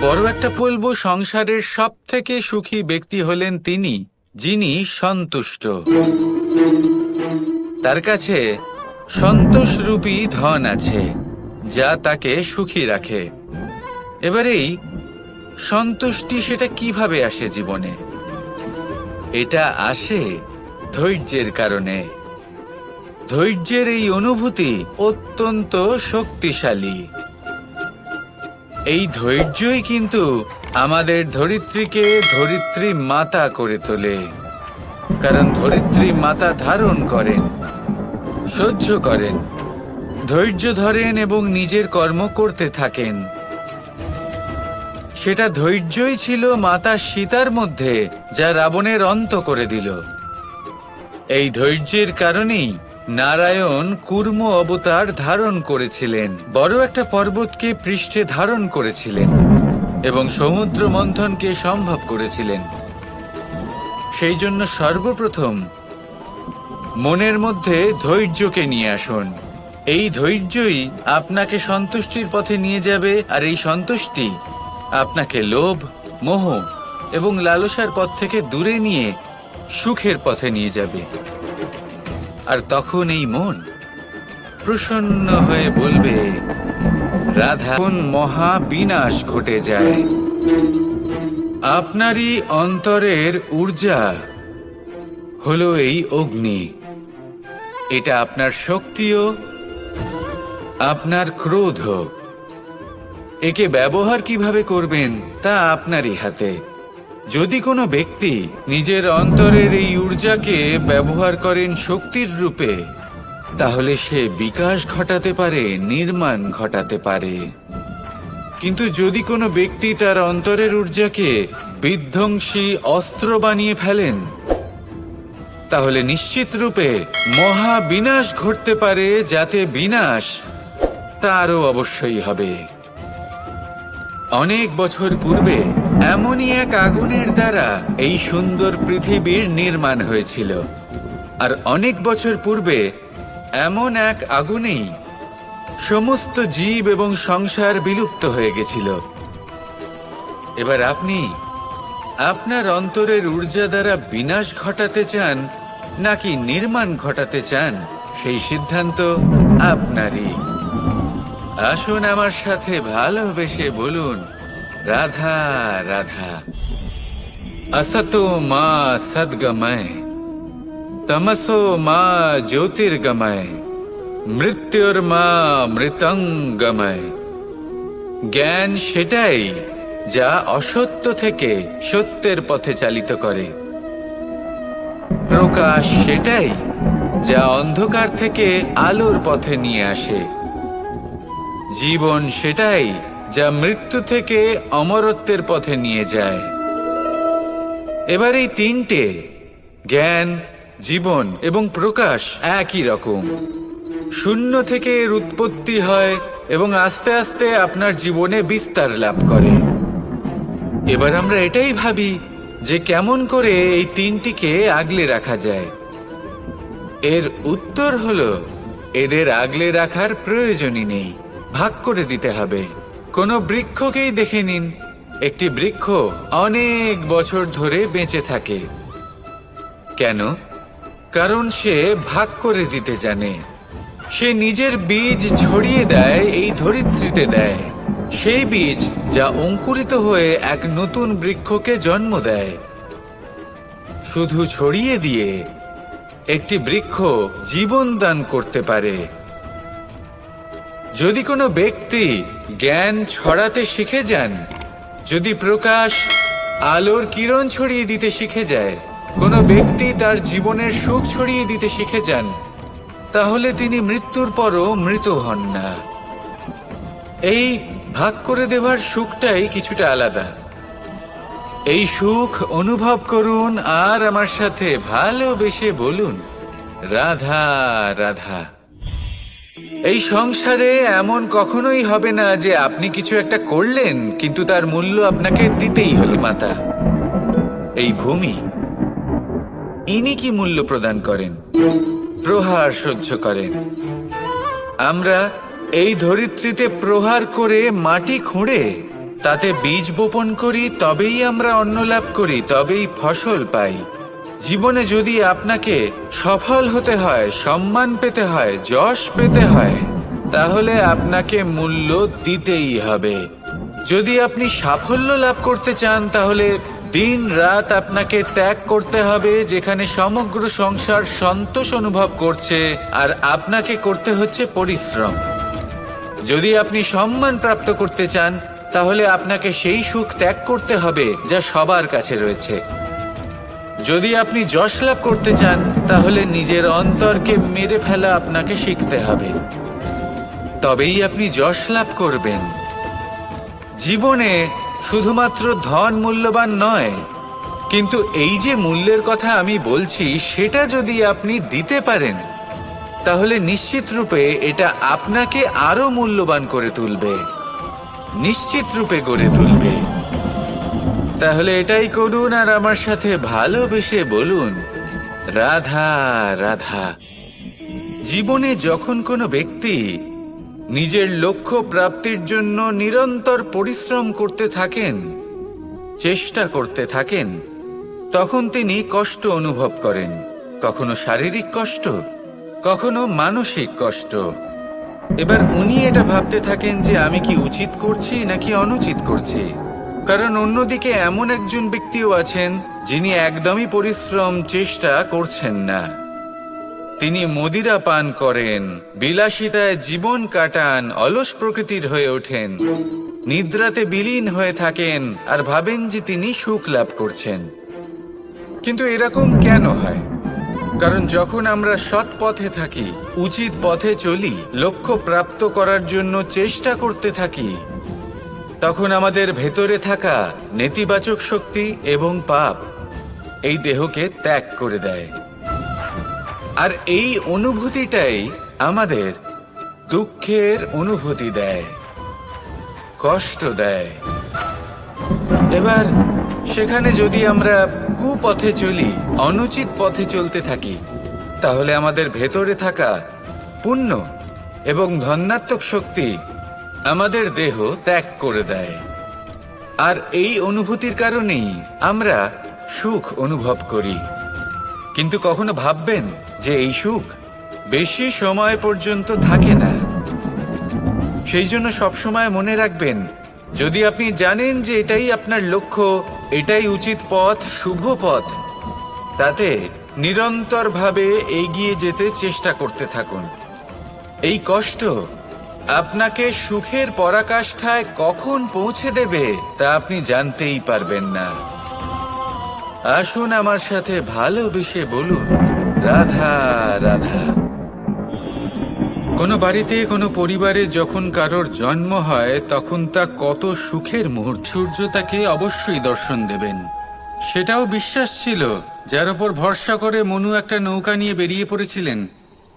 বড় একটা বলবো, সংসারের সব থেকে সুখী ব্যক্তি হলেন তিনি যিনি সন্তুষ্ট। তার কাছে সন্তোষরূপী ধন আছে যা তাকে সুখী রাখে। এবার এই সন্তুষ্টি সেটা কিভাবে আসে জীবনে? এটা আসে ধৈর্যের কারণে। ধৈর্যের এই অনুভূতি অত্যন্ত শক্তিশালী। এই ধৈর্যই কিন্তু আমাদের ধরিত্রীকে ধরিত্রী মাতা করে তোলে, কারণ ধরিত্রী মাতা ধারণ করেন, সহ্য করেন, ধৈর্য ধরেন এবং নিজের কর্ম করতে থাকেন। সেটা ধৈর্যই ছিল মাতা সীতার মধ্যে, যা রাবণের অন্ত করে দিল। এই ধৈর্যের কারণেই নারায়ণ কুর্ম অবতার ধারণ করেছিলেন, বড় একটা পর্বতকে পৃষ্ঠে ধারণ করেছিলেন এবং সমুদ্র মন্থনকে সম্ভব করেছিলেন। সেই জন্য সর্বপ্রথম মনের মধ্যে ধৈর্যকে নিয়ে আসুন। এই ধৈর্যই আপনাকে সন্তুষ্টির পথে নিয়ে যাবে, আর এই সন্তুষ্টি আপনাকে লোভ, মোহ এবং লালসার পথ থেকে দূরে নিয়ে সুখের পথে নিয়ে যাবে। আর তখন এই মন প্রসন্ন হয়ে বলবে, রাধা, মহা বিনাশ ঘটে যায়। আপনারই অন্তরের ঊর্জা হলো এই অগ্নি। এটা আপনার শক্তিও, আপনার ক্রোধ। একে ব্যবহার কিভাবে করবেন তা আপনারই হাতে। যদি কোনো ব্যক্তি নিজের অন্তরের এই ঊর্জাকে ব্যবহার করেন শক্তির রূপে, তাহলে সে বিকাশ ঘটাতে পারে, নির্মাণ ঘটাতে পারে। কিন্তু যদি কোনো ব্যক্তি তার অন্তরের ঊর্জাকে বিধ্বংসী অস্ত্র বানিয়ে ফেলেন, তাহলে নিশ্চিত রূপে মহা বিনাশ ঘটতে পারে। যাতে বিনাশ তারও অবশ্যই হবে। অনেক বছর পূর্বে এমনই এক আগুনের দ্বারা এই সুন্দর পৃথিবীর নির্মাণ হয়েছিল, আর অনেক বছর পূর্বে এমন এক আগুনেই সমস্ত জীব এবং সংসার বিলুপ্ত হয়ে গেছিল। এবার আপনি আপনার অন্তরের ঊর্জা দ্বারা বিনাশ ঘটাতে চান নাকি নির্মাণ ঘটাতে চান, সেই সিদ্ধান্ত আপনারই। আসুন আমার সাথে ভালোবেসে বলুন, রাধা রাধা। असतो मा सद्गमय, तमसो मा ज्योतिर्गमय, মৃত্যুর্মা মৃতঙ্গময়। জ্ঞান সেটাই যা অসত্য থেকে সত্যের পথে চালিত করে। প্রকাশ সেটাই যা অন্ধকার থেকে আলোর পথে নিয়ে আসে। জীবন সেটাই যা মৃত্যু থেকে অমরত্বের পথে নিয়ে যায়। এবার এই তিনটে, জ্ঞান, জীবন এবং প্রকাশ, একই রকম। শূন্য থেকে এর উৎপত্তি হয় এবং আস্তে আস্তে আপনার জীবনে বিস্তার লাভ করে। এবার আমরা এটাই ভাবি যে কেমন করে এই তিনটিকে আগলে রাখা যায়। এর উত্তর হলো, এদের আগলে রাখার প্রয়োজনই নেই, ভাগ করে দিতে হবে। কোনো বৃক্ষকেই দেখে নিন, একটি বৃক্ষ অনেক বছর ধরে বেঁচে থাকে। কেন? কারণ সে ভাগ করে দিতে জানে। সে নিজের বীজ ছড়িয়ে দেয়, এই ধরিত্রীতে দেয়। সেই বীজ যা অঙ্কুরিত হয়ে এক নতুন বৃক্ষকে জন্ম দেয়। শুধু ছড়িয়ে দিয়ে একটি বৃক্ষ জীবন দান করতে পারে। যদি কোনো ব্যক্তি জ্ঞান ছড়াতে শিখে যান, যদি প্রকাশ, আলোর কিরণ ছড়িয়ে দিতে শিখে যায়, কোনো ব্যক্তি তার জীবনের সুখ ছড়িয়ে দিতে শিখে যান, তাহলে তিনি মৃত্যুর পরও মৃত হন না। এই ভাগ করে দেওয়ার সুখটাই কিছুটা আলাদা। এই সুখ অনুভব করুন আর আমার সাথে ভালোবেসে বলুন, রাধা রাধা। এই সংসারে এমন কখনোই হবে না যে আপনি কিছু একটা করলেন কিন্তু তার মূল্য আপনাকে দিতেই হলো। মাতা, এই ভূমি, ইনি কি মূল্য প্রদান করেন? প্রহার সহ্য করেন। আমরা এই ধরিত্রীতে প্রহার করে মাটি খুঁড়ে তাতে বীজ বপন করি, তবেই আমরা অন্ন লাভ করি, তবেই ফসল পাই। জীবনে যদি আপনাকে সফল হতে হয়, সম্মান পেতে হয়, যশ পেতে হয়, তাহলে আপনাকে মূল্য দিতেই হবে। যদি আপনি সাফল্য লাভ করতে চান, তাহলে দিন রাত আপনাকে ত্যাগ করতে হবে, যেখানে সমগ্র সংসার সন্তোষ অনুভব করছে, আর আপনাকে করতে হচ্ছে পরিশ্রম। যদি আপনি সম্মান প্রাপ্ত করতে চান, তাহলে আপনাকে সেই সুখ ত্যাগ করতে হবে যা সবার কাছে রয়েছে। যদি আপনি যশ লাভ করতে চান, তাহলে নিজের অন্তরকে মেরে ফেলা আপনাকে শিখতে হবে, তবেই আপনি যশ লাভ করবেন। জীবনে শুধুমাত্র ধন মূল্যবান নয়, কিন্তু এই যে মূল্যের কথা আমি বলছি, সেটা যদি আপনি দিতে পারেন, তাহলে নিশ্চিত রূপে এটা আপনাকে আরো মূল্যবান করে তুলবে, নিশ্চিত রূপে গড়ে তুলবে। তাহলে এটাই করুন আর আমার সাথে ভালোবেসে বলুন, রাধা রাধা। জীবনে যখন কোনো ব্যক্তি নিজের লক্ষ্য প্রাপ্তির জন্য নিরন্তর পরিশ্রম করতে থাকেন, চেষ্টা করতে থাকেন, তখন তিনি কষ্ট অনুভব করেন। কখনো শারীরিক কষ্ট, কখনো মানসিক কষ্ট। এবার উনি এটা ভাবতে থাকেন যে আমি কি উচিত করছি নাকি অনুচিত করছি। কারণ অন্যদিকে এমন একজন ব্যক্তিও আছেন যিনি একদমই পরিশ্রম চেষ্টা করছেন না। তিনি মদিরা পান করেন, বিলাসিতায় জীবন কাটান, অলস প্রকৃতির হয়ে ওঠেন, নিদ্রাতে বিলীন হয়ে থাকেন আর ভাবেন যে তিনি সুখ লাভ করছেন। কিন্তু এরকম কেন হয়? কারণ যখন আমরা সৎ পথে থাকি, উচিত পথে চলি, লক্ষ্য প্রাপ্ত করার জন্য চেষ্টা করতে থাকি, তখন আমাদের ভেতরে থাকা নেতিবাচক শক্তি এবং পাপ এই দেহকে ত্যাগ করে দেয়। আর এই অনুভূতিটাই আমাদের দুঃখের অনুভূতি দেয়, কষ্ট দেয়। এবার সেখানে যদি আমরা কুপথে চলি, অনুচিত পথে চলতে থাকি, তাহলে আমাদের ভেতরে থাকা পুণ্য এবং ধনাত্মক শক্তি আমাদের দেহ ত্যাগ করে দেয়। আর এই অনুভূতির কারণেই আমরা সুখ অনুভব করি। কিন্তু কখনো ভাববেন যে এই সুখ বেশি সময় পর্যন্ত থাকে না। সেই জন্য সবসময় মনে রাখবেন, যদি আপনি জানেন যে এটাই আপনার লক্ষ্য, এটাই উচিত পথ, শুভ পথ, তাতে নিরন্তরভাবে এগিয়ে যেতে চেষ্টা করতে থাকুন। এই কষ্ট আপনাকে সুখের পরাকাষ্ঠায় কখন পৌঁছে দেবে তা আপনি জানতেই পারবেন না। আসুন আমার সাথে ভালোবেসে বলুন, রাধা রাধা। কোনো বাড়িতে, কোনো পরিবারে যখন কারোর জন্ম হয়, তখন তা কত সুখের মুহূর্ত। সূর্য তাকে অবশ্যই দর্শন দেবেন। সেটাও বিশ্বাস ছিল, যার ওপর ভরসা করে মনু একটা নৌকা নিয়ে বেরিয়ে পড়েছিলেন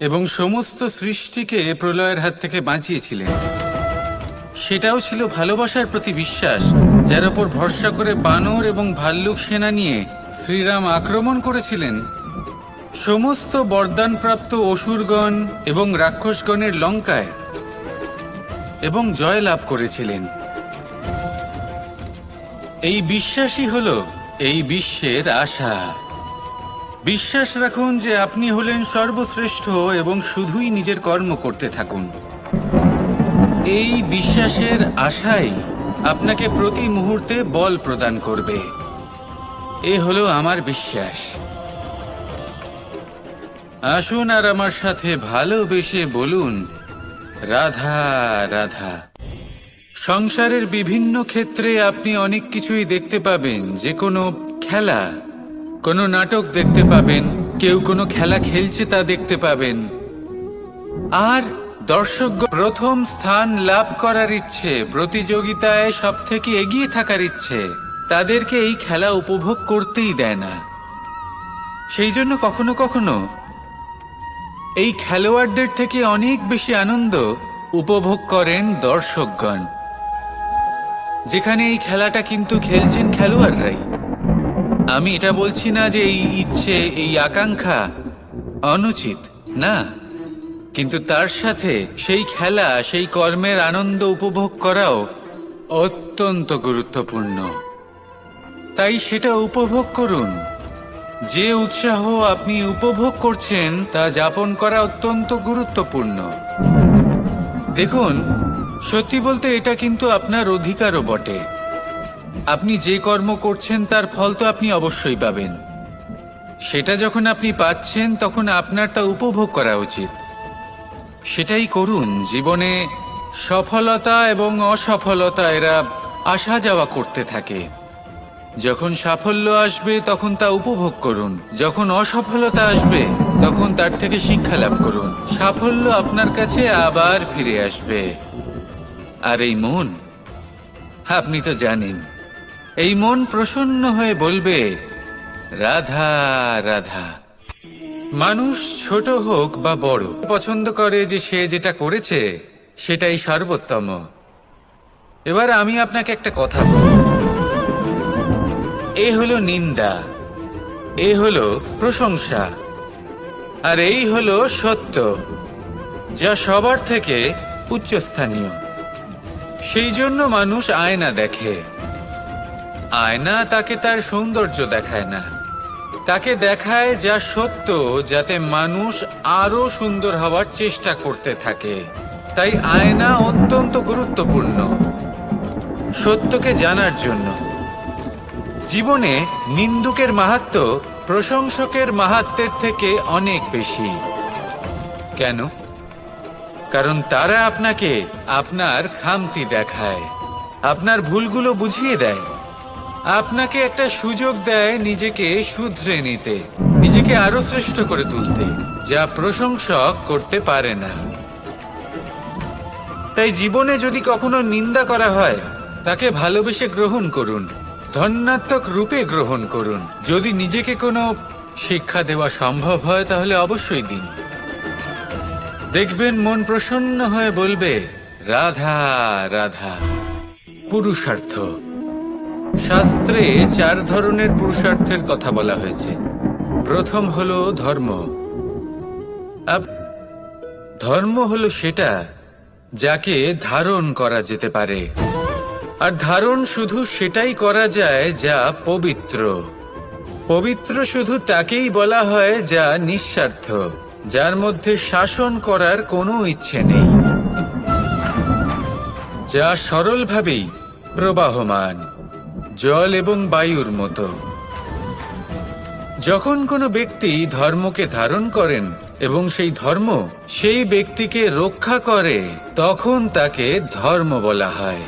এবং সমস্ত সৃষ্টিকে প্রলয়ের হাত থেকে বাঁচিয়েছিলেন। সেটাও ছিল ভালোবাসার প্রতি বিশ্বাস, যার ওপর ভরসা করে বানর এবং ভাল্লুক সেনা নিয়ে শ্রীরাম আক্রমণ করেছিলেন সমস্ত বরদানপ্রাপ্ত অসুরগণ এবং রাক্ষসগণের লঙ্কায় এবং জয় লাভ করেছিলেন। এই বিশ্বাসই হলো এই বিশ্বের আশা। বিশ্বাস রাখুন যে আপনি হলেন সর্বশ্রেষ্ঠ এবং শুধুই নিজের কর্ম করতে থাকুন। এই বিশ্বাসের আশাই আপনাকে প্রতি মুহূর্তে বল প্রদান করবে। এ হলো আমার বিশ্বাস। আসুন আর আমার সাথে ভালোবেসে বলুন, রাধা রাধা। সংসারের বিভিন্ন ক্ষেত্রে আপনি অনেক কিছুই দেখতে পাবেন। যে কোনো খেলা, কোনো নাটক দেখতে পাবেন, কেউ কোনো খেলা খেলছে তা দেখতে পাবেন। আর দর্শক প্রথম স্থান লাভ করার ইচ্ছে, প্রতিযোগিতায় সব থেকে এগিয়ে থাকার ইচ্ছে, তাদেরকে এই খেলা উপভোগ করতেই দেয় না। সেই জন্য কখনো কখনো এই খেলোয়াড়দের থেকে অনেক বেশি আনন্দ উপভোগ করেন দর্শকগণ। যেখানে এই খেলাটা কিন্তু খেলছেন খেলোয়াড়রাই। আমি এটা বলছি না যে এই ইচ্ছে, এই আকাঙ্ক্ষা অনুচিত না, কিন্তু তার সাথে সেই খেলা, সেই কর্মের আনন্দ উপভোগ করাও অত্যন্ত গুরুত্বপূর্ণ, তাই সেটা উপভোগ করুন। যে উৎসাহ আপনি উপভোগ করছেন তা যাপন করা অত্যন্ত গুরুত্বপূর্ণ। দেখুন, সত্যি বলতে এটা কিন্তু আপনার অধিকারও বটে। আপনি যে কর্ম করছেন তার ফল তো আপনি অবশ্যই পাবেন। সেটা যখন আপনি পাচ্ছেন তখন আপনার তা উপভোগ করা উচিত। সেটাই করুন। জীবনে সফলতা এবং অসফলতা এরা আসা যাওয়া করতে থাকে। যখন সাফল্য আসবে তখন তা উপভোগ করুন, যখন অসফলতা আসবে তখন তার থেকে শিক্ষা লাভ করুন। সাফল্য আপনার কাছে আবার ফিরে আসবে। আর এই মন, আপনি তো জানেন, এই মন প্রসন্ন হয়ে বলবে, রাধা রাধা। মানুষ ছোট হোক বা বড় পছন্দ করে যে সে যেটা করেছে সেটাই সর্বোত্তম। এবার আমি আপনাকে একটা কথা বলব। এ হলো নিন্দা, এ হলো প্রশংসা, আর এই হলো সত্য, যা সবার থেকে উচ্চস্থানীয়। সেই জন্য মানুষ আয়না দেখে। আয়না তাকে তার সৌন্দর্য দেখায় না, তাকে দেখায় যা সত্য, যাতে মানুষ আরো সুন্দর হওয়ার চেষ্টা করতে থাকে। তাই আয়না অত্যন্ত গুরুত্বপূর্ণ সত্যকে জানার জন্য। জীবনে নিন্দুকের মাহাত্ম্য প্রশংসকের মাহাত্ম্যের থেকে অনেক বেশি। কেন? কারণ তারা আপনাকে আপনার খামতি দেখায়, আপনার ভুলগুলো বুঝিয়ে দেয়, আপনাকে একটা সুযোগ দেয় নিজেকে শুধরে নিতে, নিজেকে আরো শ্রেষ্ঠ করে তুলতে, যা প্রশংসক করতে পারে না। তাই জীবনে যদি কখনো নিন্দা করা হয়, তাকে ভালোবেসে গ্রহণ করুন, ধন্যাত্মক রূপে গ্রহণ করুন। যদি নিজেকে কোনো শিক্ষা দেওয়া সম্ভব হয় তাহলে অবশ্যই দিন। দেখবেন মন প্রসন্ন হয়ে বলবে, রাধা রাধা। পুরুষার্থ। শাস্ত্রে 4 ধরনের পুরুষার্থের কথা বলা হয়েছে। প্রথম হলো ধর্ম। ধর্ম হলো সেটা যাকে ধারণ করা যেতে পারে, আর ধারণ শুধু সেটাই করা যায় যা পবিত্র। পবিত্র শুধু তাকেই বলা হয় যা নিঃস্বার্থ, যার মধ্যে শাসন করার কোনো ইচ্ছে নেই, যা সরলভাবেই প্রবাহমান, জল এবং বায়ুর মতো। যখন কোনো ব্যক্তি ধর্মকে ধারণ করেন এবং সেই ধর্ম সেই ব্যক্তিকে রক্ষা করে, তখন তাকে ধর্ম বলা হয়।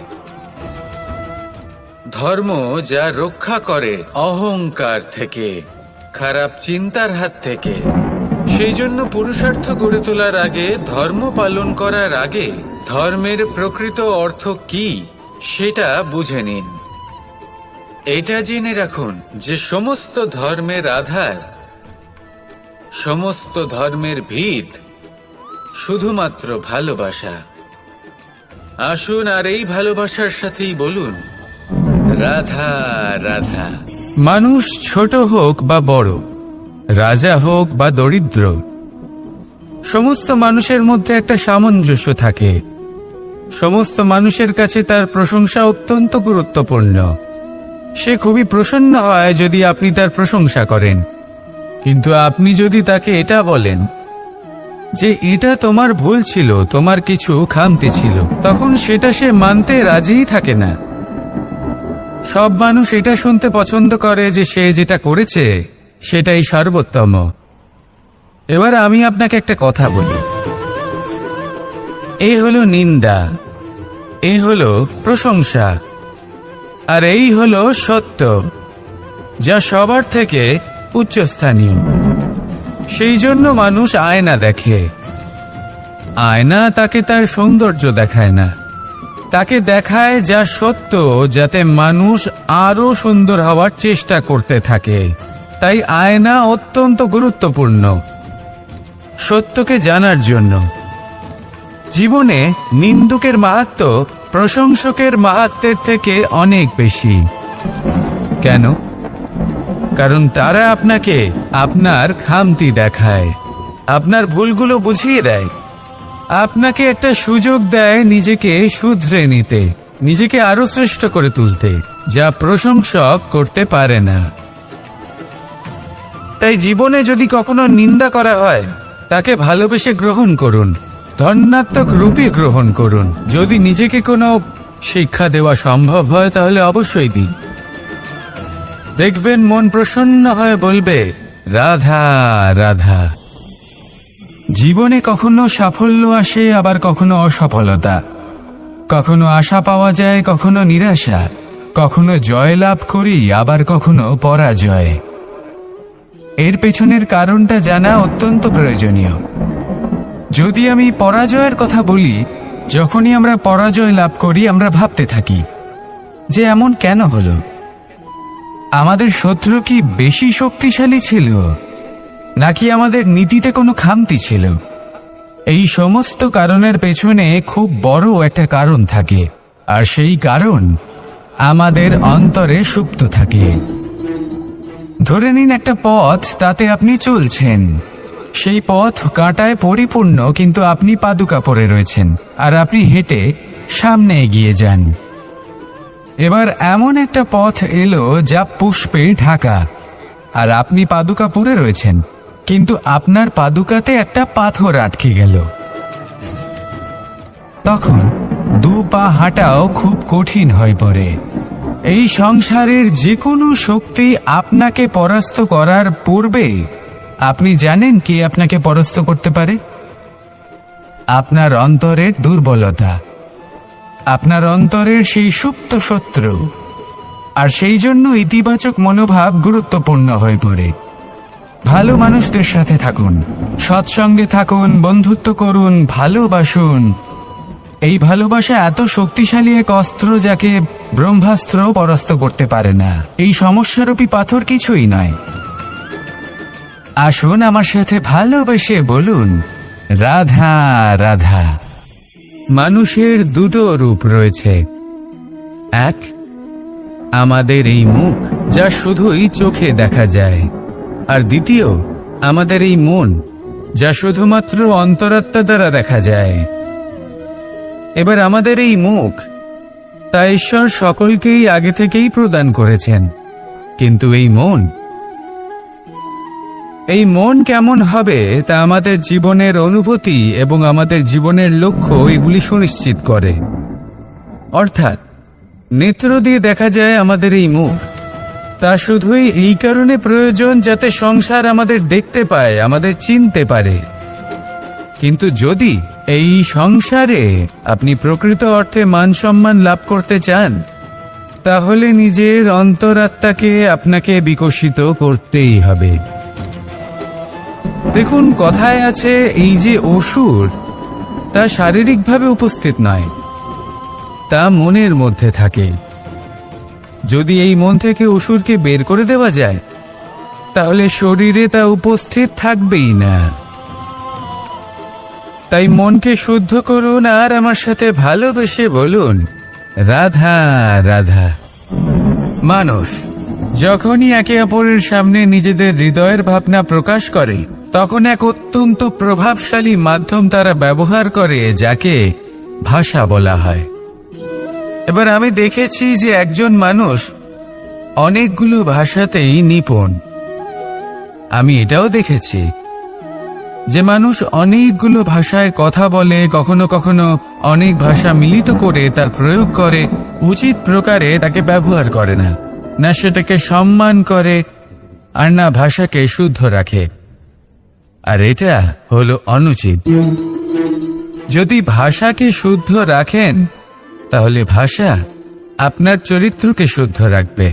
ধর্ম যা রক্ষা করে অহংকার থেকে, খারাপ চিন্তার হাত থেকে। সেই জন্য পুরুষার্থ গড়ে তোলার আগে, ধর্ম পালন করার আগে, ধর্মের প্রকৃত অর্থ কি সেটা বুঝে নিন। এটা জেনে রাখুন যে সমস্ত ধর্মের আধার, সমস্ত ধর্মের ভিত শুধুমাত্র ভালোবাসা। আসুন আর এই ভালোবাসার সাথেই বলুন, রাধা রাধা। মানুষ ছোট হোক বা বড়, রাজা হোক বা দরিদ্র, সমস্ত মানুষের মধ্যে একটা সামঞ্জস্য থাকে। সমস্ত মানুষের কাছে তার প্রশংসা অত্যন্ত গুরুত্বপূর্ণ। সে খুবই প্রসন্ন হয় যদি আপনি তার প্রশংসা করেন, কিন্তু আপনি যদি তাকে এটা বলেন যে এটা তোমার ভুল ছিল, তোমার কিছু খামতি ছিল, তখন সেটা সে মানতে রাজিই থাকে না। সব মানুষ এটা শুনতে পছন্দ করে যে সে যেটা করেছে সেটাই সর্বোত্তম। এবার আমি আপনাকে একটা কথা বলি। এ হলো নিন্দা, এ হলো প্রশংসা, আর এই হলো সত্য, যা সবার থেকে উচ্চস্থানীয়। সেই জন্য মানুষ আয়না দেখে। আয়না তাকে তার সৌন্দর্য দেখায় না, তাকে দেখায় যা সত্য, যাতে মানুষ আরো সুন্দর হওয়ার চেষ্টা করতে থাকে। তাই আয়না অত্যন্ত গুরুত্বপূর্ণ সত্যকে জানার জন্য। জীবনে নিন্দুকের মাহাত্ম্য প্রশংসকের মাহাত্ম্যের থেকে অনেক বেশি। কেন? কারণ তারা আপনাকে আপনার খামতি দেখায়, আপনার ভুলগুলো বুঝিয়ে দেয়, আপনাকে একটা সুযোগ দেয় নিজেকে শুধরে নিতে, নিজেকে আরো শ্রেষ্ঠ করে তুলতে, যা প্রশংসক করতে পারে না। তাই জীবনে যদি কখনো নিন্দা করা হয়, তাকে ভালোবেসে গ্রহণ করুন, ধন্যাত্মক রূপে গ্রহণ করুন। যদি নিজেকে কোনো শিক্ষা দেওয়া সম্ভব হয় তাহলে অবশ্যই দিন। দেখবেন মন প্রসন্ন হয়ে বলবে, রাধা রাধা। জীবনে কখনো সাফল্য আসে, আবার কখনো অসফলতা, কখনো আশা পাওয়া যায়, কখনো নিরাশা, কখনো জয় লাভ করি, আবার কখনো পরাজয়। এর পেছনের কারণটা জানা অত্যন্ত প্রয়োজনীয়। যদি আমি পরাজয়ের কথা বলি, যখনই আমরা পরাজয় লাভ করি আমরা ভাবতে থাকি যে এমন কেন হলো, আমাদের শত্রু কি বেশি শক্তিশালী ছিল, নাকি আমাদের নীতিতে কোনো খামতি ছিল। এই সমস্ত কারণের পেছনে খুব বড় একটা কারণ থাকে, আর সেই কারণ আমাদের অন্তরে সুপ্ত থাকে। ধরে নিন একটা পথ, তাতে আপনি চলছেন, সেই পথ কাঁটায় পরিপূর্ণ, কিন্তু আপনি পাদুকা পরে রয়েছেন আর আপনি হেঁটে সামনে এগিয়ে যান। এবার এমন একটা পথ এলো যা পুষ্পে ঢাকা, আর আপনি পাদুকা পরে রয়েছেন, কিন্তু আপনার পাদুকাতে একটা পাথর আটকে গেল। তখন দু পা হাঁটাও খুব কঠিন হয়ে পড়ে। এই সংসারের যে কোনো শক্তি আপনাকে পরাস্ত করার পূর্বে আপনি জানেন কে আপনাকে পরাস্ত করতে পারে? আপনার অন্তরের দুর্বলতা, আপনার অন্তরের সেই সুপ্ত শত্রু। আর সেই জন্য ইতিবাচক মনোভাব গুরুত্বপূর্ণ হয়ে পড়ে। ভালো মানুষদের সাথে থাকুন, সৎসঙ্গে থাকুন, বন্ধুত্ব করুন, ভালোবাসুন। এই ভালোবাসা এত শক্তিশালী এক অস্ত্র যাকে ব্রহ্মাস্ত্র পরাস্ত করতে পারে না। এই সমস্যারূপী পাথর কিছুই নয়। আসুন আমার সাথে ভালোবেসে বলুন, রাধা রাধা। মানুষের দুটো রূপ রয়েছে। এক, আমাদের এই মুখ, যা শুধুই চোখে দেখা যায়। আর দ্বিতীয়, আমাদের এই মন, যা শুধুমাত্র অন্তরাত্মা দ্বারা দেখা যায়। এবার আমাদের এই মুখ, তা ঈশ্বর সকলকেই আগে থেকেই প্রদান করেছেন। কিন্তু এই মন কেমন হবে তা আমাদের জীবনের অনুভূতি এবং আমাদের জীবনের লক্ষ্য এগুলি সুনিশ্চিত করে। অর্থাৎ নেত্র দিয়ে দেখা যায় আমাদের এই মুখ, তা শুধুই এই কারণে প্রয়োজন যাতে সংসার আমাদের দেখতে পায়, আমাদের চিনতে পারে। কিন্তু যদি এই সংসারে আপনি প্রকৃত অর্থে মান সম্মান লাভ করতে চান, তাহলে নিজের অন্তরাত্মাকে আপনাকে বিকশিত করতেই হবে। দেখুন, কথায় আছে এই যে অসুর, তা শারীরিকভাবে উপস্থিত নয়, তা মনের মধ্যে থাকে। যদি এই মন থেকে অসুরকে বের করে দেওয়া যায়, তাহলে শরীরে তা উপস্থিত থাকবেই না। তাই মনকে শুদ্ধ করুন আর আমার সাথে ভালোবেসে বলুন, রাধা রাধা। মানুষ যখনই একে অপরের সামনে নিজেদের হৃদয়ের ভাবনা প্রকাশ করে, তখন এক অত্যন্ত প্রভাবশালী মাধ্যম তারা ব্যবহার করে, যাকে ভাষা বলা হয়। এবার আমি দেখেছি যে একজন মানুষ অনেকগুলো ভাষাতেই নিপুণ। আমি এটাও দেখেছি যে মানুষ অনেকগুলো ভাষায় কথা বলে, কখনো কখনো অনেক ভাষা মিলিত করে তার প্রয়োগ করে, উচিত প্রকারে তাকে ব্যবহার করে না, না সেটাকে সম্মান করে, আর না ভাষাকে শুদ্ধ রাখে। আর এটা হলো অনুচিত। যদি ভাষাকে শুদ্ধ রাখেন, তাহলে ভাষা আপনার চরিত্রকে শুদ্ধ রাখবে,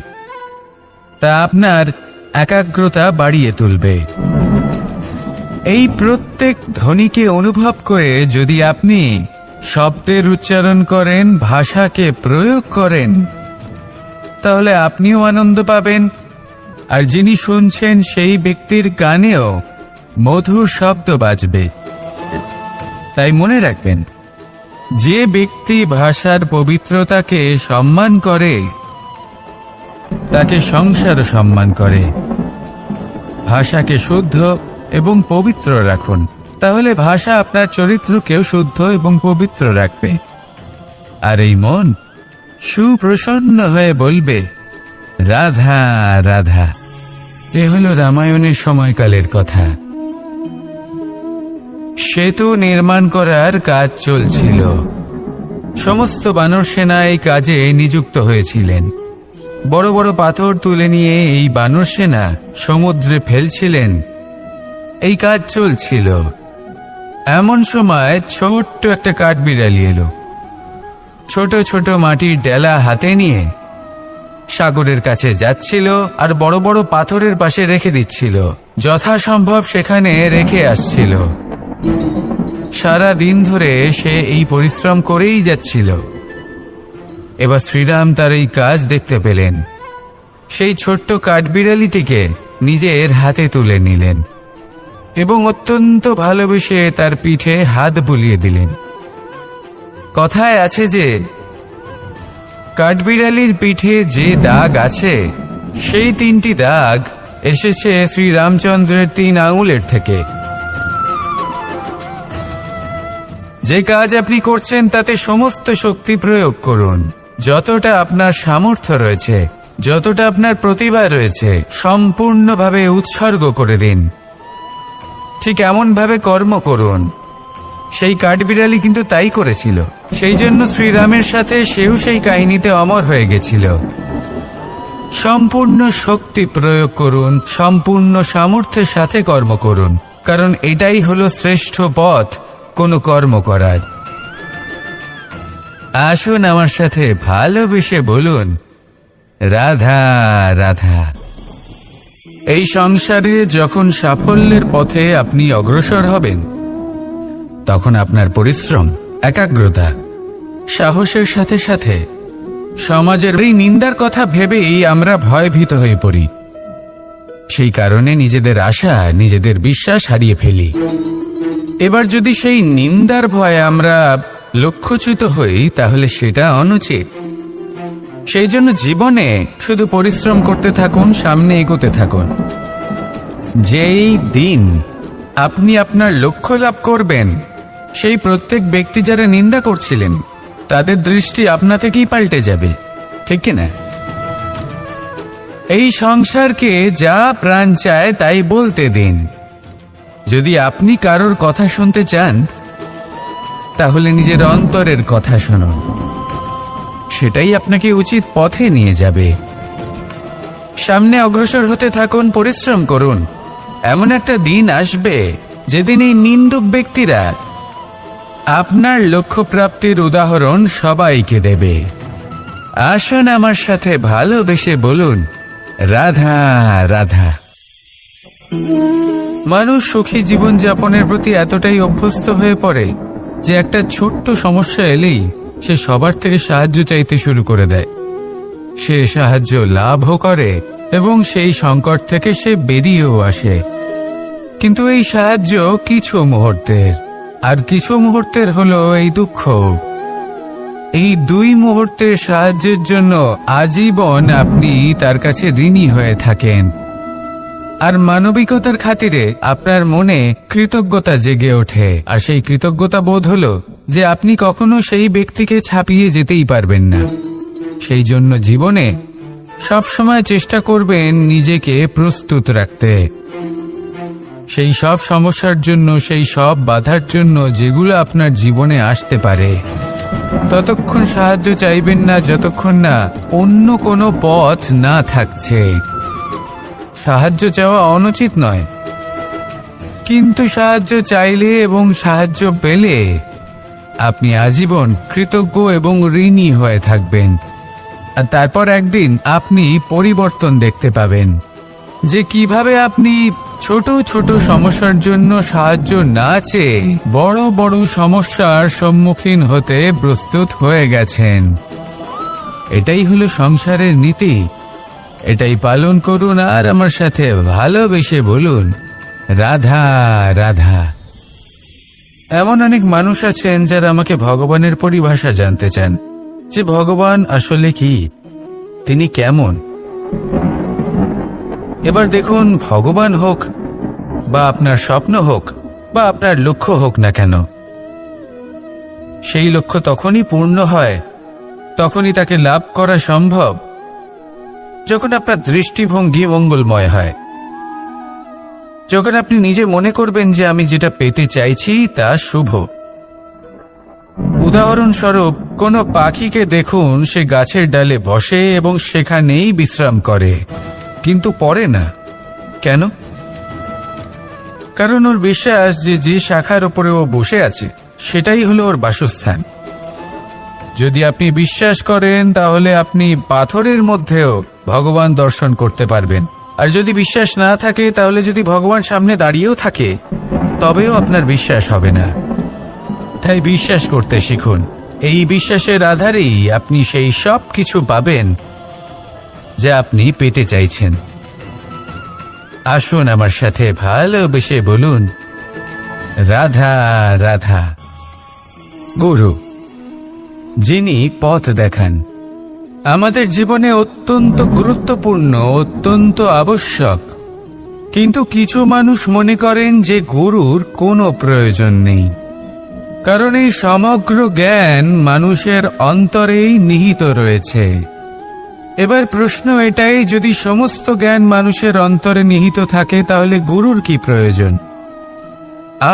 তা আপনার একাগ্রতা বাড়িয়ে তুলবে। এই প্রত্যেক ধ্বনিকে অনুভব করে যদি আপনি শব্দের উচ্চারণ করেন, ভাষাকে প্রয়োগ করেন, তাহলে আপনিও আনন্দ পাবেন, আর যিনি শুনছেন সেই ব্যক্তির কানেও মধুর শব্দ বাজবে। তাই মনে রাখবেন, যে ব্যক্তি ভাষার পবিত্রতাকে সম্মান করে, তাকে সংসারও সম্মান করে। ভাষাকে শুদ্ধ এবং পবিত্র রাখুন, তাহলে ভাষা আপনার চরিত্রকেও শুদ্ধ এবং পবিত্র রাখবে। আর এই মন, সুপ্রসন্ন হয়ে বলবে, রাধা রাধা। এ হলো রামায়ণের সময়কালের কথা। সেতু নির্মাণ করার কাজ চলছিল। সমস্ত বানর সেনা এই কাজে নিযুক্ত হয়েছিলেন। বড় বড় পাথর তুলে নিয়ে এই বানর সেনা সমুদ্রে ফেলছিলেন। এই কাজ চলছিল। এমন সময় ছোট্ট একটা কাঠবিড়ালি এলো। ছোট ছোট মাটির ডেলা হাতে নিয়ে সাগরের কাছে যাচ্ছিল আর বড় বড় পাথরের পাশে রেখে দিচ্ছিল। যথাসম্ভব সেখানে রেখে আসছিল। সারা দিন ধরে সে এই পরিশ্রম করেই যাচ্ছিল। এবার শ্রীরাম তার এই কাজ দেখতে পেলেন। সেই ছোট্ট কাঠবিড়ালিটিকে নিজের হাতে তুলে নিলেন এবং অত্যন্ত ভালোবেসে তার পিঠে হাত বুলিয়ে দিলেন। কথায় আছে যে কাঠবিড়ালির পিঠে যে দাগ আছে, সেই 3টি দাগ এসেছে শ্রীরামচন্দ্রের 3 আঙুলের থেকে। যে কাজ আপনি করছেন তাতে সমস্ত শক্তি প্রয়োগ করুন। যতটা আপনার সামর্থ্য রয়েছে, যতটা আপনার প্রতিভা রয়েছে, সম্পূর্ণভাবে উৎসর্গ করে দিন। ঠিক এমনভাবে কর্ম করুন। সেই কাঠবিড়ালি কিন্তু তাই করেছিল। সেই জন্য শ্রীরামের সাথে সেও সেই কাহিনীতে অমর হয়ে গেছিল। সম্পূর্ণ শক্তি প্রয়োগ করুন, সম্পূর্ণ সামর্থ্যের সাথে কর্ম করুন, কারণ এটাই হলো শ্রেষ্ঠ পথ কোনো কর্ম করার। আসুন আমার সাথে ভালোবেসে বলুন, রাধা রাধা। এই সংসারে যখন সাফল্যের পথে আপনি অগ্রসর হবেন, তখন আপনার পরিশ্রম, একাগ্রতা, সাহসের সাথে সাথে সমাজের এই নিন্দার কথা ভেবেই আমরা ভয়ভীত হয়ে পড়ি। সেই কারণে নিজেদের আশা, নিজেদের বিশ্বাস হারিয়ে ফেলি। এবার যদি সেই নিন্দার ভয়ে আমরা লক্ষ্যচ্যুত হই, তাহলে সেটা অনুচিত। সেই জন্য জীবনে শুধু পরিশ্রম করতে থাকুন, সামনে এগোতে থাকুন। যেই দিন আপনি আপনার লক্ষ্য লাভ করবেন, সেই প্রত্যেক ব্যক্তি যারা নিন্দা করছিলেন, তাদের দৃষ্টি আপনা থেকেই পাল্টে যাবে, ঠিক কিনা? এই সংসারকে যা প্রাণ চায় তাই বলতে দিন। যদি আপনি কারোর কথা শুনতে চান, তাহলে নিজের অন্তরের কথা শুনুন। সেটাই আপনাকে উচিত পথে নিয়ে যাবে। সামনে অগ্রসর হতে থাকুন, পরিশ্রম করুন। এমন একটা দিন আসবে যেদিন এই নিন্দুক ব্যক্তিরা আপনার লক্ষ্য প্রাপ্তির উদাহরণ সবাইকে দেবে। আসুন আমার সাথে ভালোবেসে বলুন, রাধা রাধা। মানুষ সুখী জীবন যাপনের প্রতি এতটাই অভ্যস্ত হয়ে পড়ে যে একটা ছোট্ট সমস্যা এলেই সে সবার থেকে সাহায্য চাইতে শুরু করে দেয়। সে সাহায্য লাভও করে এবং সেই সংকট থেকে সে বেরিয়েও আসে। কিন্তু এই সাহায্য কিছু মুহূর্তের, আর কিছু মুহূর্তের হলো এই দুঃখ। এই 2 মুহূর্তের সাহায্যের জন্য আজীবন আপনি তার কাছে ঋণী হয়ে থাকেন। আর মানবিকতার খাতিরে আপনার মনে কৃতজ্ঞতা জেগে ওঠে। আর সেই কৃতজ্ঞতা বোধ হলো যে আপনি কখনো সেই ব্যক্তিকে ছাপিয়ে যেতেই পারবেন না। সেই জন্য জীবনে সবসময় চেষ্টা করবেন নিজেকে প্রস্তুত রাখতে। সেই সব সমস্যার জন্য, সেই সব বাধার জন্য যেগুলো আপনার জীবনে আসতে পারে। ততক্ষণ সাহায্য চাইবেন না যতক্ষণ না অন্য কোনো পথ না থাকছে। সাহায্য চাওয়া অনুচিত নয়, কিন্তু সাহায্য চাইলে এবং সাহায্য পেলে আপনি আজীবন কৃতজ্ঞ এবং ঋণী হয়ে থাকবেন। আর তারপর একদিন আপনি পরিবর্তন দেখতে পাবেন যে কিভাবে আপনি ছোট ছোট সমস্যার জন্য সাহায্য না চেয়ে বড় বড় সমস্যার সম্মুখীন হতে প্রস্তুত হয়ে গেছেন। এটাই হলো সংসারের নীতি। এটাই পালন করুন আর আমার সাথে ভালোবেসে বলুন, রাধা রাধা। এমন অনেক মানুষ আছেন যারা আমাকে ভগবানের পরিভাষা জানতে চান, যে ভগবান আসলে কি, তিনি কেমন। এবার দেখুন, ভগবান হোক বা আপনার স্বপ্ন হোক বা আপনার লক্ষ্য হোক না কেন, সেই লক্ষ্য তখনই পূর্ণ হয় তখনই তাকে লাভ করা সম্ভব যখন আপনার দৃষ্টিভঙ্গি মঙ্গলময় হয়, যখন আপনি নিজে মনে করবেন যে আমি যেটা পেতে চাইছি তা শুভ। উদাহরণস্বরূপ কোনো পাখিকে দেখুন, সে গাছের ডালে বসে এবং সেখানেই বিশ্রাম করে, কিন্তু পড়ে না। কেন? কারণ ওর বিশ্বাস যে যে শাখার উপরে ও বসে আছে সেটাই হলো ওর বাসস্থান। যদি আপনি বিশ্বাস করেন তাহলে আপনি পাথরের মধ্যেও ভগবান দর্শন করতে পারবেন। আর যদি বিশ্বাস না থাকে তাহলে যদি ভগবান সামনে দাঁড়িয়েও থাকে তবেও আপনার বিশ্বাস হবে না। তাই বিশ্বাস করতে শিখুন। এই বিশ্বাসের আধারেই আপনি সেই সব কিছু পাবেন যা আপনি পেতে চাইছেন। আসুন আমার সাথে ভালোবেসে বলুন, রাধা রাধা। গুরু, যিনি পথ দেখান, আমাদের জীবনে অত্যন্ত গুরুত্বপূর্ণ, অত্যন্ত আবশ্যক। কিন্তু কিছু মানুষ মনে করেন যে গুরুর কোনো প্রয়োজন নেই, কারণ এই সমগ্র জ্ঞান মানুষের অন্তরেই নিহিত রয়েছে। এবার প্রশ্ন এটাই, যদি সমস্ত জ্ঞান মানুষের অন্তরে নিহিত থাকে তাহলে গুরুর কি প্রয়োজন?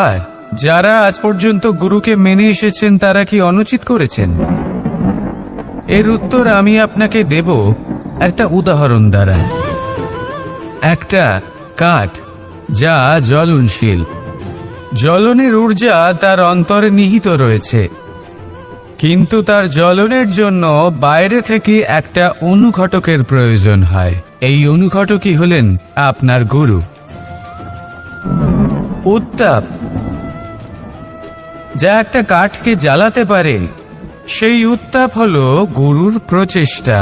আর যারা আজ পর্যন্ত গুরুকে মেনে এসেছেন তারা কি অনুচিত করেছেন? এর উত্তর আমি আপনাকে দেব একটা উদাহরণ দ্বারা। একটা কাঠ যা জ্বলনশীল, জ্বলনের ঊর্জা তার অন্তরে নিহিত রয়েছে, কিন্তু তার জ্বলনের জন্য বাইরে থেকে একটা অনুঘটকের প্রয়োজন হয়। এই অনুঘটকই হলেন আপনার গুরু। উত্তাপ যা একটা কাঠকে জ্বালাতে পারে, সেই উত্তাপ হলো গুরুর প্রচেষ্টা।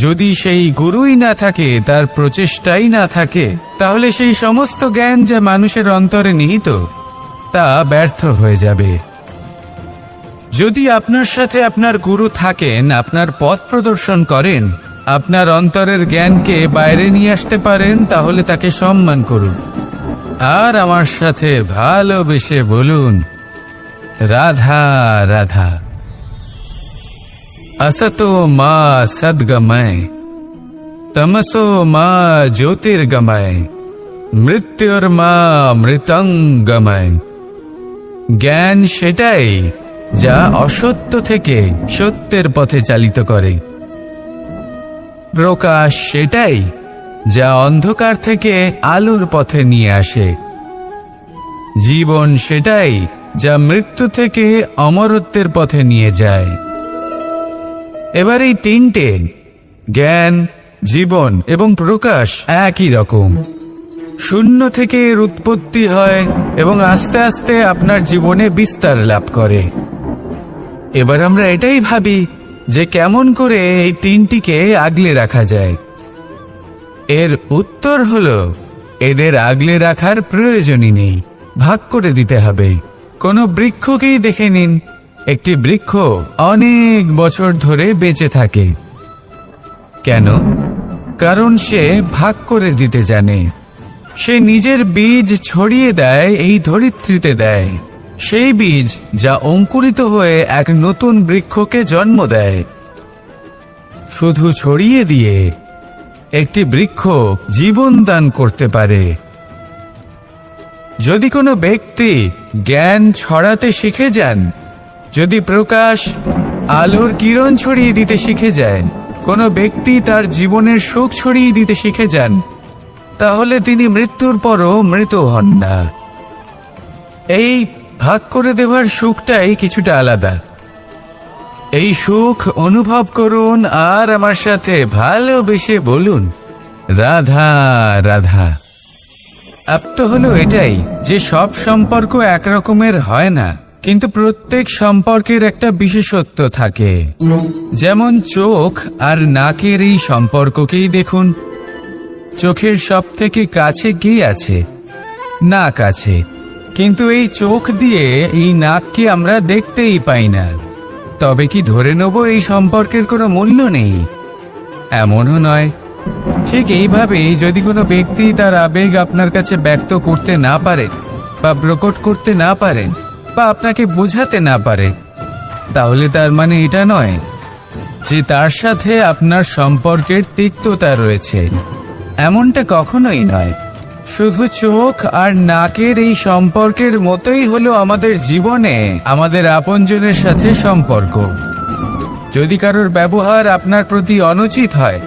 যদি সেই গুরুই না থাকে, তার প্রচেষ্টাই না থাকে, তাহলে সেই সমস্ত জ্ঞান যা মানুষের অন্তরে নিহিত তা ব্যর্থ হয়ে যাবে। যদি আপনার সাথে আপনার গুরু থাকেন, আপনার পথ প্রদর্শন করেন, আপনার অন্তরের জ্ঞানকে বাইরে নিয়ে আসতে পারেন, তাহলে তাকে সম্মান করুন। আর আমার সাথে ভালোবেসে বলুন, রাধা রাধা। असतो मा सद्गमय, तमसो मा ज्योतिर्गमय, मृत्युर्मा मृतंगमय। জ্ঞান সেটাই যা অসত্য থেকে সত্যের পথে চালিত করে। প্রকাশ সেটাই যা অন্ধকার থেকে আলোর পথে নিয়ে আসে। জীবন সেটাই যা মৃত্যু থেকে অমরত্বের পথে নিয়ে যায়। এবার এই তিনটে, জ্ঞান, জীবন এবং প্রকাশ, একই রকম। শূন্য থেকে এর উৎপত্তি হয় এবং আস্তে আস্তে আপনার জীবনে বিস্তার লাভ করে। এবার আমরা এটাই ভাবি যে কেমন করে এই তিনটিকে আগলে রাখা যায়। এর উত্তর হলো, এদের আগলে রাখার প্রয়োজনই নেই, ভাগ করে দিতে হবে। কোনো বৃক্ষকেই দেখে নিন, একটি বৃক্ষ অনেক বছর ধরে বেঁচে থাকে। কেন? কারণ সে ভাগ করে দিতে জানে। সে নিজের বীজ ছড়িয়ে দেয়, এই ধরিত্রীতে দেয়। সেই বীজ যা অঙ্কুরিত হয়ে এক নতুন বৃক্ষকে জন্ম দেয়। শুধু ছড়িয়ে দিয়ে একটি বৃক্ষ জীবন দান করতে পারে। যদি কোনো ব্যক্তি জ্ঞান ছড়াতে শিখে যান, যদি প্রকাশ, আলোর কিরণ ছড়িয়ে দিতে শিখে যায়, কোনো ব্যক্তি তার জীবনের সুখ ছড়িয়ে দিতে শিখে যান, তাহলে তিনি মৃত্যুর পরও মৃত হন না। এই ভাগ করে দেওয়ার সুখটাই কিছুটা আলাদা। এই সুখ অনুভব করুন আর আমার সাথে ভালোবেসে বলুন, রাধা রাধা। আপ্ত হলো এটাই যে সব সম্পর্ক একরকমের হয় না, কিন্তু প্রত্যেক সম্পর্কের একটা বিশেষত্ব থাকে। যেমন চোখ আর নাকের এই সম্পর্ককেই দেখুন। চোখের সব থেকে কাছে কে আছে? নাক আছে, কিন্তু এই চোখ দিয়ে এই নাককে আমরা দেখতেই পাই না। তবে কি ধরে নেব এই সম্পর্কের কোনো মূল্য নেই? এমনও নয়। ঠিক এইভাবেই যদি কোনো ব্যক্তি তার আবেগ আপনার কাছে ব্যক্ত করতে না পারে, বা প্রকট করতে না পারেন, বা আপনাকে বোঝাতে না পারে, তাহলে তার মানে এটা নয় যে তার সাথে আপনার সম্পর্কের তিক্ততা রয়েছে। এমনটা কখনোই নয়। শুধু চোখ আর নাকের এই সম্পর্কের মতোই হলো আমাদের জীবনে আমাদের আপনজনের সাথে সম্পর্ক। যদি কারোর ব্যবহার আপনার প্রতি অনুচিত হয়,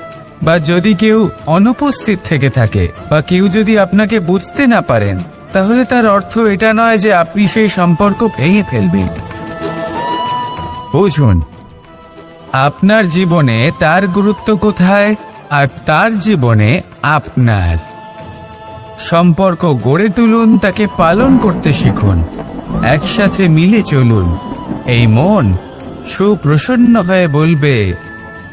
বা যদি কেউ অনুপস্থিত থেকে থাকে, বা কেউ যদি আপনাকে বুঝতে না পারেন, তাহলে তার অর্থ এটা নয় যে আপনি সেই সম্পর্ক ভেঙে ফেলবেন। বুঝুন, আপনার জীবনে তার গুরুত্ব কোথায় আর তার জীবনে আপনার। সম্পর্ক গড়ে তুলুন, তাকে পালন করতে শিখুন, একসাথে মিলে চলুন। এই মন সুপ্রসন্ন হয়ে বলবে,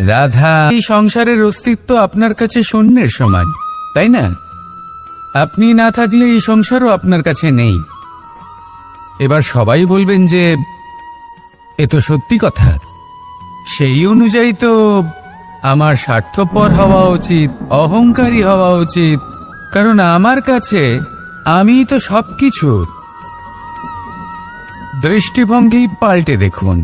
রাধা। এই সংসারের অস্তিত্ব আপনার কাছে শূন্যের সমান, তাই না? আপনি না থাকলে এই সংসারও আপনার কাছে নেই। এবার সবাই বলবেন যে এ তো সত্যি কথা। সেই অনুযায়ী তো আমার স্বার্থপর হওয়া উচিত, অহংকারী হওয়া উচিত, কারণ আমার কাছে আমি তো সবকিছু। দৃষ্টিভঙ্গি পাল্টে দেখুন।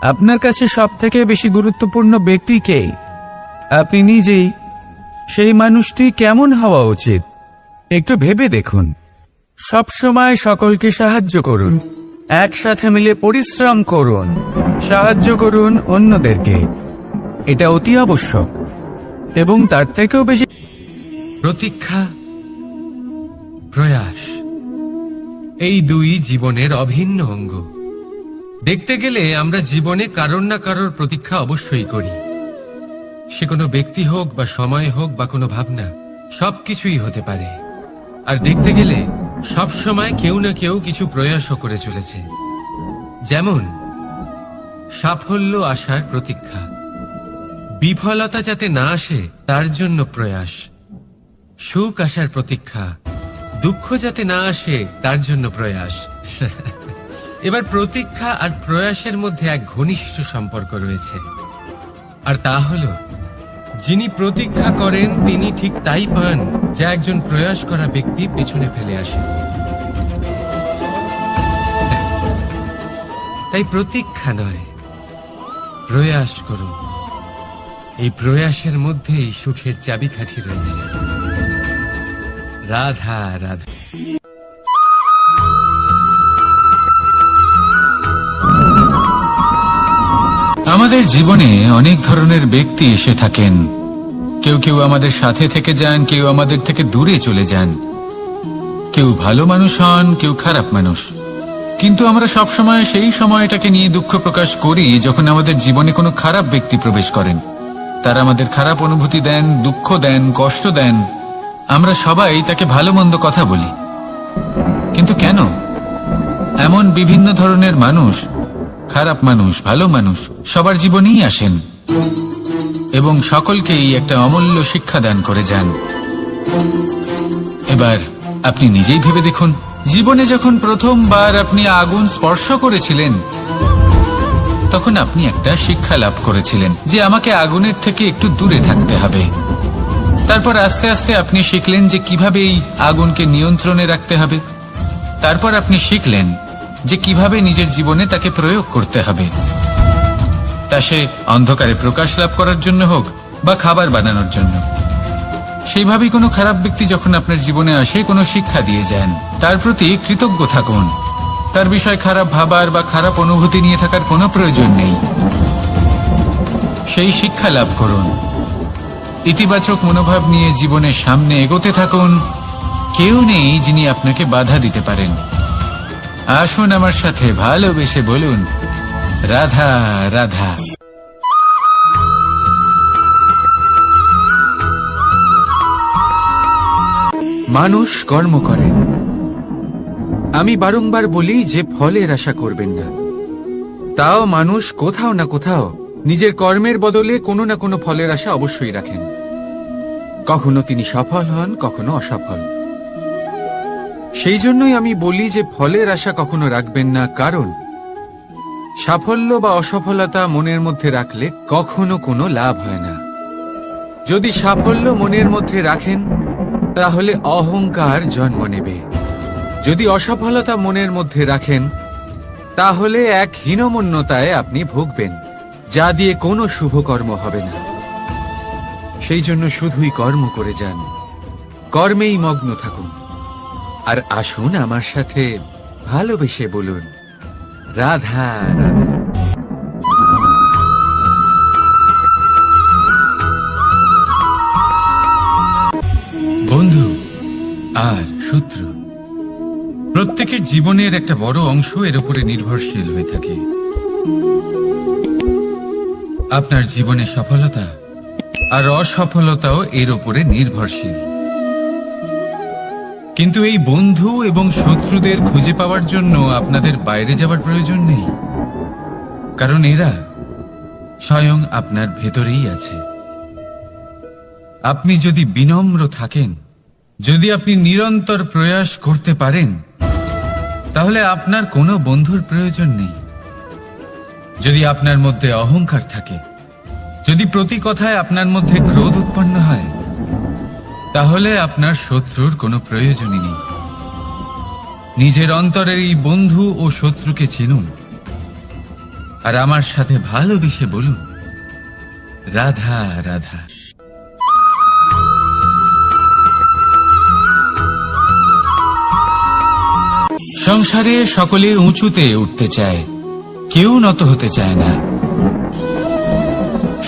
আপনার কাছে সবথেকে বেশি গুরুত্বপূর্ণ ব্যক্তি কে? আপনি নিজেই। সেই মানুষটি কেমন হওয়া উচিত একটু ভেবে দেখুন। সবসময় সকলকে সাহায্য করুন, একসাথে মিলে পরিশ্রম করুন, সাহায্য করুন অন্যদেরকে। এটা অতি আবশ্যক। এবং তার থেকেও বেশি প্রতীক্ষা, প্রয়াস, এই দুই জীবনের অভিন্ন অঙ্গ। দেখতে গেলে আমরা জীবনে কারোর না কারোর প্রতীক্ষা অবশ্যই করি। সে কোনো ব্যক্তি হোক বা সময় হোক বা কোনো ভাবনা, সবকিছুই হতে পারে। আর দেখতে গেলে সব সময় কেউ না কেউ কিছু প্রয়াসও করে চলেছে। যেমন সাফল্য আসার প্রতীক্ষা, বিফলতা যাতে না আসে তার জন্য প্রয়াস, সুখ আসার প্রতীক্ষা, দুঃখ যাতে না আসে তার জন্য প্রয়াস। এবার প্রতীক্ষা আর প্রয়াসের মধ্যে এক ঘনিষ্ঠ সম্পর্ক রয়েছে। আর তা হলো, যিনি প্রতীক্ষা করেন তিনি ঠিক তাই পান যা একজন প্রয়াস করা ব্যক্তি পেছনে ফেলে আসে। তাই প্রতীক্ষা নয়, প্রয়াস করুন। এই প্রয়াসের মধ্যেই সুখের চাবিকাঠি রয়েছে। রাধা রাধা। আমাদের জীবনে অনেক ধরনের ব্যক্তি এসে থাকেন। কেউ কেউ আমাদের সাথে থেকে যান, কেউ আমাদের থেকে দূরে চলে যান। কেউ ভালো মানুষ হন, কেউ খারাপ মানুষ। কিন্তু আমরা সবসময় সেই সময়টাকে নিয়ে দুঃখ প্রকাশ করি যখন আমাদের জীবনে কোনো খারাপ ব্যক্তি প্রবেশ করেন। তারা আমাদের খারাপ অনুভূতি দেন, দুঃখ দেন, কষ্ট দেন। আমরা সবাই তাকে ভালো মন্দ কথা বলি। কিন্তু কেন? এমন বিভিন্ন ধরনের মানুষ, খারাপ মানুষ, ভালো মানুষ, সবার জীবনেই আসেন এবং সকলকেই একটা অমূল্য শিক্ষা দান করে যান। এবার আপনি নিজেই ভেবে দেখুন, জীবনে যখন প্রথমবার আপনি আগুন স্পর্শ করেছিলেন, তখন আপনি একটা শিক্ষা লাভ করেছিলেন যে আমাকে আগুনের থেকে একটু দূরে থাকতে হবে। তারপর আস্তে আস্তে আপনি শিখলেন যে কিভাবে এই আগুনকে নিয়ন্ত্রণে রাখতে হবে। তারপর আপনি শিখলেন যে কিভাবে নিজের জীবনে তাকে প্রয়োগ করতে হবে। তা সে অন্ধকারে প্রকাশ লাভ করার জন্য হোক বা খাবার বানানোর জন্য। সেইভাবেই কোনো খারাপ ব্যক্তি যখন আপনার জীবনে আসে, কোনো শিক্ষা দিয়ে যান, তার প্রতি কৃতজ্ঞ থাকুন। তার বিষয় খারাপ ভাবার বা খারাপ অনুভূতি নিয়ে থাকার কোনো প্রয়োজন নেই। সেই শিক্ষা লাভ করুন, ইতিবাচক মনোভাব নিয়ে জীবনের সামনে এগোতে থাকুন। কেউ নেই যিনি আপনাকে বাধা দিতে পারেন। আসুন আমার সাথে ভালোবেসে বলুন, রাধা রাধা। মানুষ কর্ম করেন। আমি বারংবার বলি যে ফলের আশা করবেন না। তাও মানুষ কোথাও না কোথাও নিজের কর্মের বদলে কোনো না কোনো ফলের আশা অবশ্যই রাখেন। কখনো তিনি সফল হন, কখনো অসফল। সেই জন্যই আমি বলি যে ফলের আশা কখনো রাখবেন না, কারণ সাফল্য বা অসফলতা মনের মধ্যে রাখলে কখনো কোনো লাভ হয় না। যদি সাফল্য মনের মধ্যে রাখেন তাহলে অহংকার জন্ম নেবে। যদি অসফলতা মনের মধ্যে রাখেন তাহলে এক হীনমন্যতায় আপনি ভুগবেন। যা দিয়ে কোনো শুভ কর্ম হবে না। সেই জন্য শুধুই কর্ম করে যান, কর্মেই মগ্ন থাকুন। আর আসুন আমার সাথে ভালোবেসে বলুন, রাধা রাধা। বন্ধু আর শত্রু, প্রত্যেকের জীবনের একটা বড় অংশ এর উপরে নির্ভরশীল হয়ে থাকে। আপনার জীবনে সফলতা আর অসফলতাও এর উপরে নির্ভরশীল। কিন্তু এই বন্ধু এবং শত্রুদের খুঁজে পাওয়ার জন্য আপনাদের বাইরে যাবার প্রয়োজন নেই, কারণ এরা স্বয়ং আপনার ভেতরেই আছে। আপনি যদি বিনম্র থাকেন, যদি আপনি নিরন্তর প্রয়াস করতে পারেন, তাহলে আপনার কোনো বন্ধুর প্রয়োজন নেই। যদি আপনার মধ্যে অহংকার থাকে, যদি প্রতি কথায় আপনার মধ্যে ক্রোধ উৎপন্ন হয়, তাহলে আপনার শত্রুর কোনো প্রয়োজনই নেই। নিজের অন্তরের এই বন্ধু ও শত্রুকে চিনুন, আর আমার সাথে ভালোবেসে বলুন, রাধা রাধা। সংসারে সকলে উঁচুতে উঠতে চায়, কেউ নত হতে চায় না।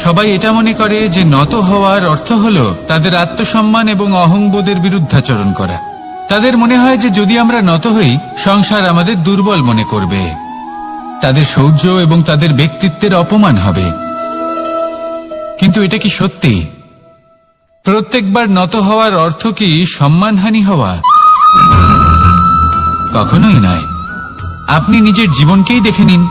সবাই এটা মনে করে যে নত হওয়ার অর্থ হলো তাদের আত্মসম্মান এবং অহংবোধের বিরুদ্ধাচরণ করা। তাদের মনে হয় যে যদি আমরা নত হই, সংসার আমাদের দুর্বল মনে করবে, তাদের শৌর্য এবং তাদের ব্যক্তিত্বের অপমান হবে। কিন্তু এটা কি সত্যি? প্রত্যেকবার নত হওয়ার অর্থ কি সম্মানহানি হওয়া? কখনোই নয়। আপনি নিজের জীবনকেই দেখে নিন।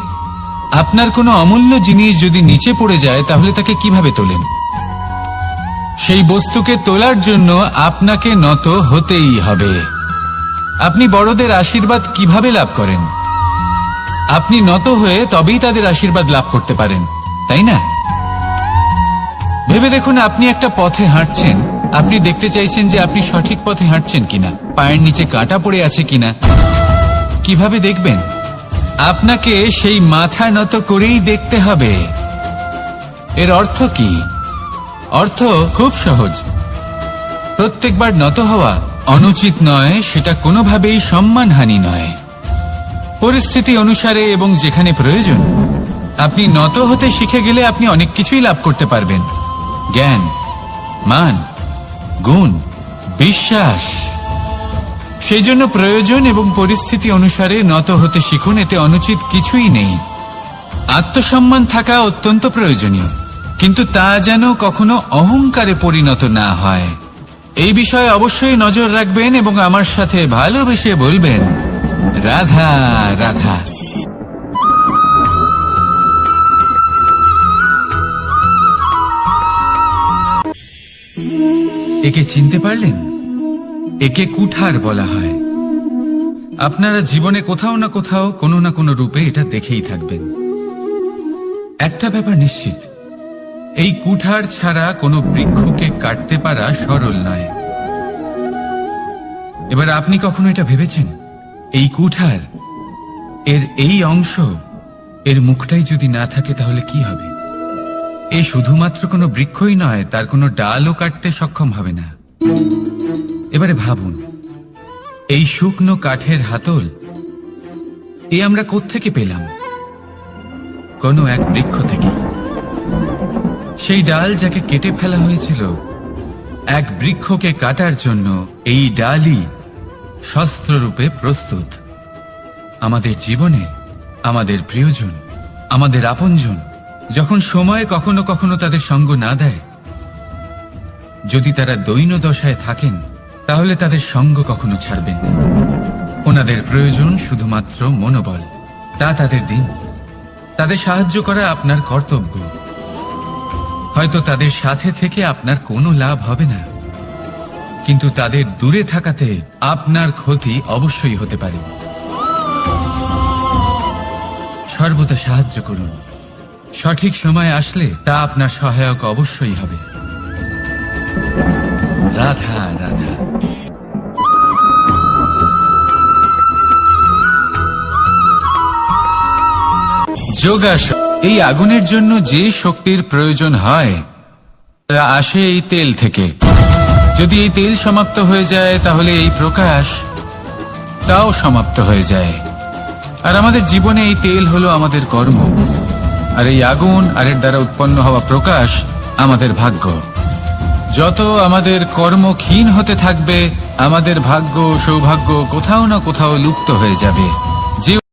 আপনার কোনো অমূল্য জিনিস যদি নিচে পড়ে যায়, তাহলে তাকে কিভাবে তোলেন? সেই বস্তুকে তোলার জন্য আপনাকে নত হতেই হবে। আপনি বড়দের আশীর্বাদ কিভাবে লাভ করেন? আপনি নত হয়ে তবেই তাদের আশীর্বাদ লাভ করতে পারেন, তাই না? ভেবে দেখুন, আপনি একটা পথে হাঁটছেন, আপনি দেখতে চাইছেন যে আপনি সঠিক পথে হাঁটছেন কিনা, পায়ের নিচে কাঁটা পড়ে আছে কিনা। কিভাবে দেখবেন? আপনাকে সেই মাথা নত করেই দেখতে হবে। এর অর্থ কি? অর্থ খুব সহজ। প্রত্যেকবার নত হওয়া অনুচিত নয়, সেটা কোনোভাবেই সম্মানহানি নয়। পরিস্থিতি অনুসারে এবং যেখানে প্রয়োজন, আপনি নত হতে শিখে গেলে আপনি অনেক কিছুই লাভ করতে পারবেন। জ্ঞান, মান, গুণ, বিশ্বাস। সেই জন্য প্রয়োজন এবং পরিস্থিতি অনুসারে নত হতে শিখুন, এতে অনুচিত কিছুই নেই। আত্মসম্মান থাকা অত্যন্ত প্রয়োজনীয়, কিন্তু তা যেন কখনো অহংকারে পরিণত না হয়। এই বিষয়ে অবশ্যই নজর রাখবেন এবং আমার সাথে ভালোবেসে বলবেন, রাধা রাধা। একে চিনতে পারলেন? একে কুঠার বলা হয়। আপনারা জীবনে কোথাও না কোথাও কোনো না কোনো রূপে এটা দেখেই থাকবেন। একটা ব্যাপার নিশ্চিত, এই কুঠার ছাড়া কোনো বৃক্ষকে কাটতে পারা সরল নয়। এবার আপনি কখনো এটা ভেবেছেন, এই কুঠার, এর এই অংশ, এর মুখটাই যদি না থাকে তাহলে কি হবে? এ শুধুমাত্র কোনো বৃক্ষই নয়, তার কোনো ডালও কাটতে সক্ষম হবে না। এবারে ভাবুন, এই শুকনো কাঠের হাতল এ আমরা কোত্থেকে পেলাম? কোনো এক বৃক্ষ থেকে। সেই ডাল যাকে কেটে ফেলা হয়েছিল এক বৃক্ষকে কাটার জন্য, এই ডালই শস্ত্ররূপে প্রস্তুত। আমাদের জীবনে আমাদের প্রিয়জন, আমাদের আপনজন যখন সময় কখনো কখনো তাদের সঙ্গ না দেয়, যদি তারা দৈন্য দশায় থাকেন, তাহলে তাদের সঙ্গ কখনো ছাড়বেন না। ওনাদের প্রয়োজন শুধুমাত্র মনোবল। তা তাদের দিন। তাদের সাহায্য করা আপনার কর্তব্য। হয়তো তাদের সাথে থেকে আপনার কোনো লাভ হবে না, কিন্তু তাদের দূরে থাকাতে আপনার ক্ষতি অবশ্যই হতে পারে। সর্বদা সাহায্য করুন। সঠিক সময় আসলে তা আপনার সহায়ক অবশ্যই হবে। রাধা রাধা। যোগাসন এই আগুনের জন্য যে শক্তির প্রয়োজন হয় তা আসে এই তেল থেকে। যদি এই তেল সমাপ্ত হয়ে যায় তাহলে এই প্রকাশ তাও সমাপ্ত হয়ে যায়। আর আমাদের জীবনে এই তেল হলো আমাদের কর্ম, আর এই আগুন আর এর দ্বারা উৎপন্ন হওয়া প্রকাশ আমাদের ভাগ্য। যত আমাদের কর্ম ক্ষীণ হতে থাকবে, আমাদের ভাগ্য সৌভাগ্য কোথাও না কোথাও লুপ্ত হয়ে যাবে। যে